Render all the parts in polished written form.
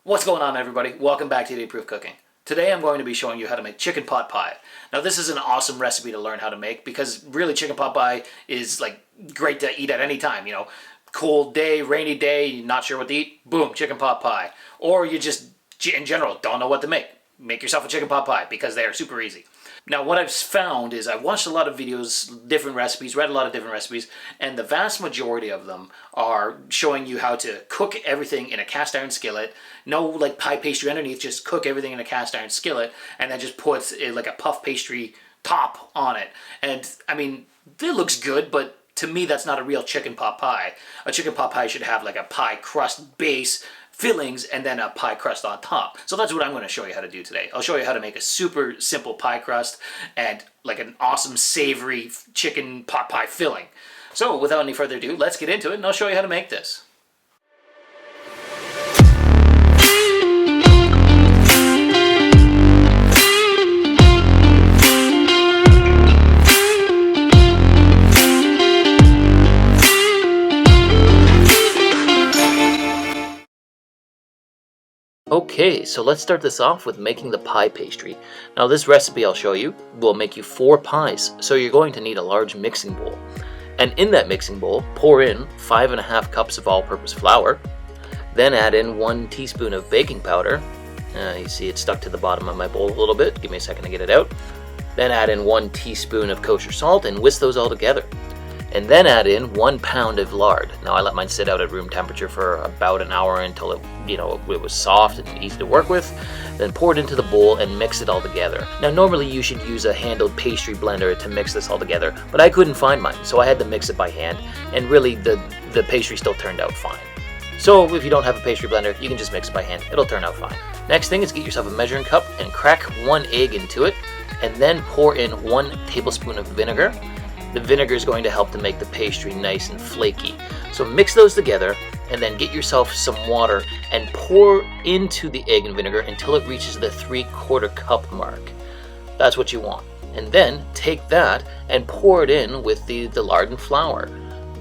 What's going on, everybody? Welcome back to Day Proof Cooking. Today I'm going to be showing you how to make chicken pot pie. Now this is an awesome recipe to learn how to make because really chicken pot pie is like great to eat at any time, you know. Cold day, rainy day, you're not sure what to eat, boom, chicken pot pie. Or you just, in general, don't know what to make. Make yourself a chicken pot pie because they are super easy. Now what I've found is I've watched a lot of videos, different recipes, read a lot of different recipes, and the vast majority of them are showing you how to cook everything in a cast iron skillet. No like pie pastry underneath, just cook everything in a cast iron skillet and then just put like a puff pastry top on it. And I mean, it looks good, but to me that's not a real chicken pot pie. A chicken pot pie should have like a pie crust base, fillings, and then a pie crust on top. So that's what I'm going to show you how to do today. I'll show you how to make a super simple pie crust and like an awesome savory chicken pot pie filling. So without any further ado, let's get into it and I'll show you how to make this. Okay, so let's start this off with making the pie pastry. Now this recipe I'll show you will make you 4 pies, so you're going to need a large mixing bowl. And in that mixing bowl, pour in 5½ cups of all-purpose flour, then add in 1 teaspoon of baking powder. You see it's stuck to the bottom of my bowl a little bit, give me a second to get it out. Then add in 1 teaspoon of kosher salt and whisk those all together. And then add in 1 pound of lard. Now I let mine sit out at room temperature for about an hour until it was soft and easy to work with. Then pour it into the bowl and mix it all together. Now normally you should use a handled pastry blender to mix this all together, but I couldn't find mine, so I had to mix it by hand, and really the pastry still turned out fine. So if you don't have a pastry blender, you can just mix it by hand, it'll turn out fine. Next thing is get yourself a measuring cup and crack 1 egg into it, and then pour in 1 tablespoon of vinegar. The vinegar is going to help to make the pastry nice and flaky. So mix those together and then get yourself some water and pour into the egg and vinegar until it reaches the 3/4 cup mark. That's what you want. And then take that and pour it in with the lard and flour.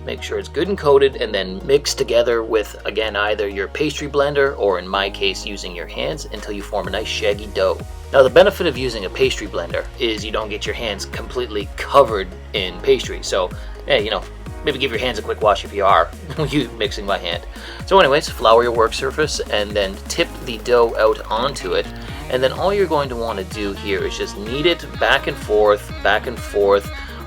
Make sure it's good and coated and then mix together with, again, either your pastry blender or in my case using your hands until you form a nice shaggy dough. Now the benefit of using a pastry blender is you don't get your hands completely covered in pastry. So, yeah, maybe give your hands a quick wash if you are mixing by hand. So anyways, flour your work surface and then tip the dough out onto it. And then all you're going to want to do here is just knead it back and forth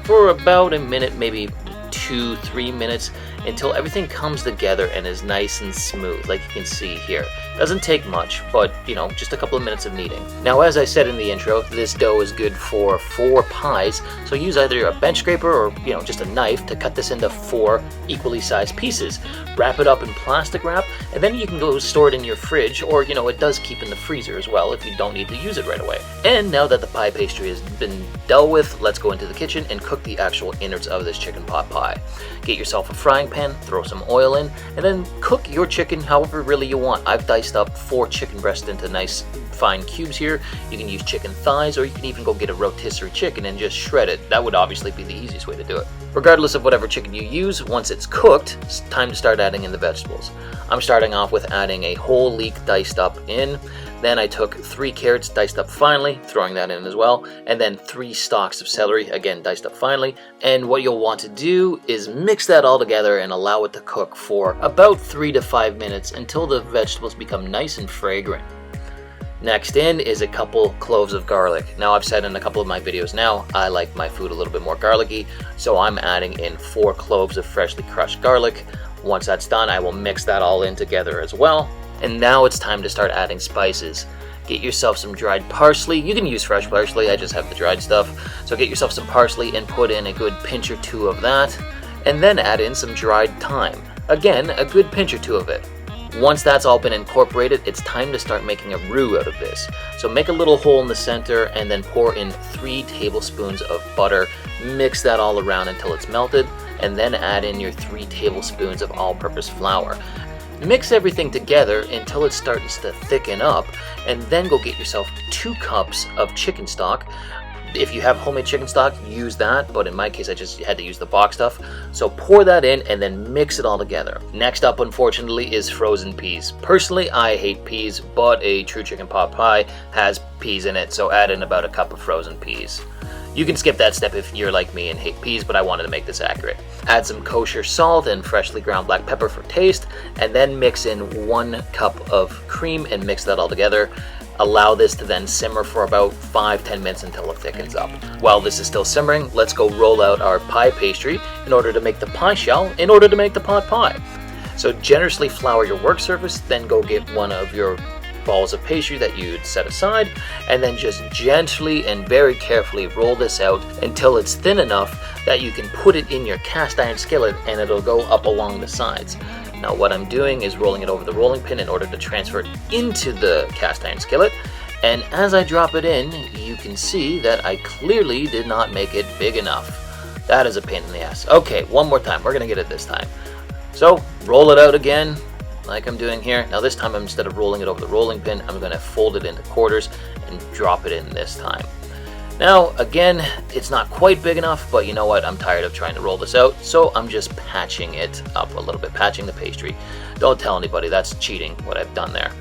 for about a minute, maybe 2-3 minutes, until everything comes together and is nice and smooth, like you can see here. Doesn't take much, but just a couple of minutes of kneading. Now, as I said in the intro, this dough is good for 4 pies, so use either a bench scraper or just a knife to cut this into 4 equally sized pieces. Wrap it up in plastic wrap, and then you can go store it in your fridge, or it does keep in the freezer as well if you don't need to use it right away. And now that the pie pastry has been dealt with, let's go into the kitchen and cook the actual innards of this chicken pot pie. Get yourself a frying pan, throw some oil in, and then cook your chicken however really you want. I've diced up 4 chicken breasts into nice fine cubes here. You can use chicken thighs, or you can even go get a rotisserie chicken and just shred it. That would obviously be the easiest way to do it. Regardless of whatever chicken you use, once it's cooked, it's time to start adding in the vegetables. I'm starting off with adding a whole leek diced up in. Then I took 3 carrots diced up finely, throwing that in as well, and then 3 stalks of celery, again diced up finely. And what you'll want to do is mix that all together and allow it to cook for about 3 to 5 minutes until the vegetables become nice and fragrant. Next in is a couple cloves of garlic. Now I've said in a couple of my videos now, I like my food a little bit more garlicky, so I'm adding in 4 cloves of freshly crushed garlic. Once that's done, I will mix that all in together as well. And now it's time to start adding spices. Get yourself some dried parsley. You can use fresh parsley, I just have the dried stuff. So get yourself some parsley and put in a good pinch or 2 of that. And then add in some dried thyme. Again, a good pinch or 2 of it. Once that's all been incorporated, it's time to start making a roux out of this. So make a little hole in the center and then pour in 3 tablespoons of butter. Mix that all around until it's melted, and then add in your 3 tablespoons of all-purpose flour. Mix everything together until it starts to thicken up, and then go get yourself 2 cups of chicken stock. If you have homemade chicken stock, use that, but in my case I just had to use the box stuff. So pour that in and then mix it all together. Next up, unfortunately, is frozen peas. Personally, I hate peas, but a true chicken pot pie has peas in it, so add in about a cup of frozen peas. You can skip that step if you're like me and hate peas, but I wanted to make this accurate. Add some kosher salt and freshly ground black pepper for taste, and then mix in 1 cup of cream and mix that all together. Allow this to then simmer for about 5-10 minutes until it thickens up. While this is still simmering, let's go roll out our pie pastry in order to make the pie shell, in order to make the pot pie. So generously flour your work surface, then go get one of your balls of pastry that you'd set aside, and then just gently and very carefully roll this out until it's thin enough that you can put it in your cast iron skillet and it'll go up along the sides. Now what I'm doing is rolling it over the rolling pin in order to transfer it into the cast iron skillet, and as I drop it in, you can see that I clearly did not make it big enough. That is a pain in the ass. Okay, one more time. We're gonna get it this time. So roll it out again like I'm doing here. Now this time, instead of rolling it over the rolling pin, I'm gonna fold it into quarters and drop it in this time. Now, again, it's not quite big enough, but you know what? I'm tired of trying to roll this out, so I'm just patching it up a little bit, patching the pastry. Don't tell anybody, that's cheating, what I've done there.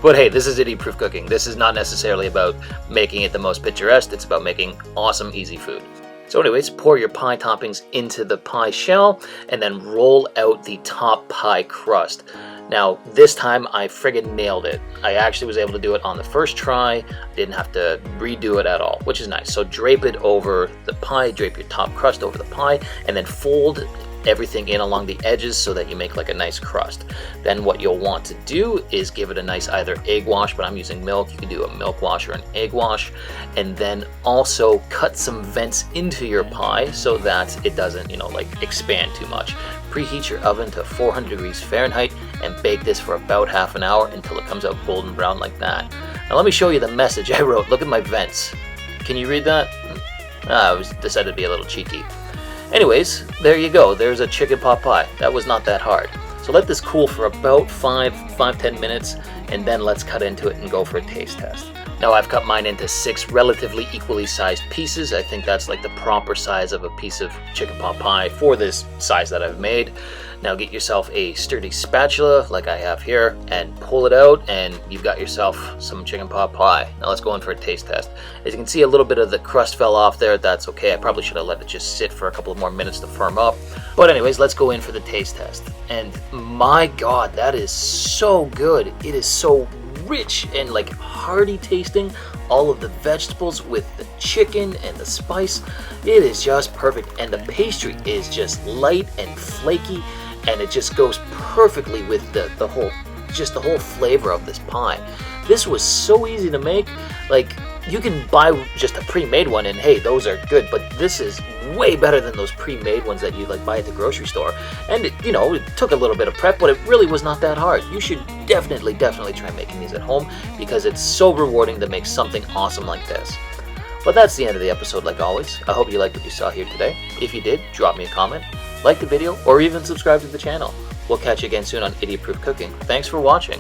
But hey, this is idiot-proof cooking. This is not necessarily about making it the most picturesque, it's about making awesome, easy food. So anyways, pour your pie toppings into the pie shell, and then roll out the top pie crust. Now, this time I friggin' nailed it. I actually was able to do it on the first try. Didn't have to redo it at all, which is nice. So drape it over the pie, drape your top crust over the pie, and then fold everything in along the edges so that you make like a nice crust. Then what you'll want to do is give it a nice either egg wash, but I'm using milk. You can do a milk wash or an egg wash. And then also cut some vents into your pie so that it doesn't, like expand too much. Preheat your oven to 400 degrees Fahrenheit and bake this for about half an hour until it comes out golden brown like that. Now let me show you the message I wrote. Look at my vents. Can you read that? I decided to be a little cheeky. Anyways, there you go. There's a chicken pot pie. That was not that hard. So let this cool for about 5-10 minutes, and then let's cut into it and go for a taste test. Now I've cut mine into 6 relatively equally sized pieces. I think that's like the proper size of a piece of chicken pot pie for this size that I've made. Now get yourself a sturdy spatula like I have here and pull it out, and you've got yourself some chicken pot pie. Now let's go in for a taste test. As you can see, a little bit of the crust fell off there. That's okay. I probably should have let it just sit for a couple of more minutes to firm up. But anyways, let's go in for the taste test. And my God, that is so good. It is so rich and like hearty tasting. All of the vegetables with the chicken and the spice. It is just perfect. And the pastry is just light and flaky, and it just goes perfectly with the whole flavor of this pie. This was so easy to make. Like, you can buy just a pre-made one and hey, those are good, but this is way better than those pre-made ones that you like buy at the grocery store. And it took a little bit of prep, but it really was not that hard. You should definitely try making these at home because it's so rewarding to make something awesome like this. But that's the end of the episode like always. I hope you liked what you saw here today. If you did, drop me a comment, like the video, or even subscribe to the channel. We'll catch you again soon on Idiot Proof Cooking. Thanks for watching.